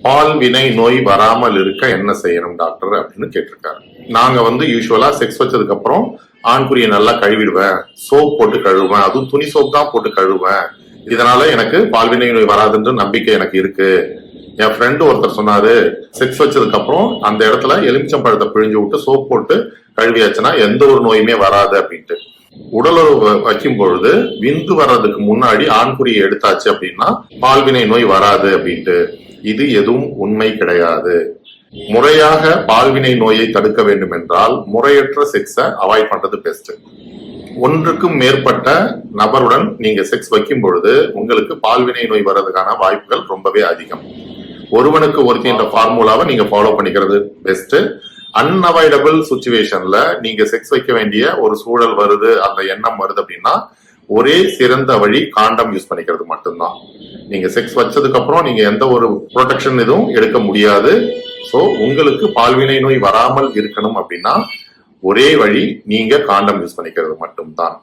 பால்வினை நோய் வராமல் இருக்க என்ன செய்யணும் டாக்டர் அப்படின்னு கேட்டிருக்காரு. நாங்க யூஸ்வலா செக்ஸ் வச்சதுக்கு அப்புறம் ஆண்குறியை நல்லா கழுவிடுவேன், சோப் போட்டு கழுவுவேன், அதுவும் துணி சோப் தான் போட்டு கழுவுவேன். இதனால எனக்கு பால்வினை நோய் வராதுன்ற நம்பிக்கை எனக்கு இருக்கு. என் ஃப்ரெண்டு ஒருத்தர் சொன்னாரு, செக்ஸ் வச்சதுக்கு அப்புறம் அந்த இடத்துல எலுமிச்சம்பழத்தை பிழிஞ்சு விட்டு சோப் போட்டு கழுவியாச்சுன்னா எந்த ஒரு நோயுமே வராது அப்படின்ட்டு. உடலுறவு வைக்கும் பொழுது விந்து வர்றதுக்கு முன்னாடி ஆண்குறியை எடுத்தாச்சு அப்படின்னா பால்வினை நோய் வராது அப்படின்ட்டு. இது எதுவும் உண்மை கிடையாது. முறையாக பால்வினை நோயை தடுக்க வேண்டும் என்றால் முறையற்ற செக்ஸை அவாய்ட் பண்றது பெஸ்ட். ஒன்றுக்கும் மேற்பட்ட நபருடன் நீங்க செக்ஸ் வைக்கும் பொழுது உங்களுக்கு பால்வினை நோய் வர்றதுக்கான வாய்ப்புகள் ரொம்பவே அதிகம். ஒருவனுக்கு ஒருத்தின்ற ஃபார்முலாவை நீங்க ஃபாலோ பண்ணிக்கிறது பெஸ்ட். அன்அவாய்டபிள் சுச்சுவேஷன்ல நீங்க செக்ஸ் வைக்க வேண்டிய ஒரு சூழல் வருது, அந்த எண்ணம் வருது அப்படின்னா ஒரே சிறந்த வழி காண்டம் யூஸ் பண்ணிக்கிறது மட்டும்தான். நீங்க செக்ஸ் வச்சதுக்கு அப்புறம் நீங்க எந்த ஒரு ப்ரொடெக்ஷன் எதுவும் எடுக்க முடியாது. சோ உங்களுக்கு பால்வினை நோய் வராமல் இருக்கணும் அப்படின்னா ஒரே வழி நீங்க காண்டம் யூஸ் பண்ணிக்கிறது மட்டும்தான்.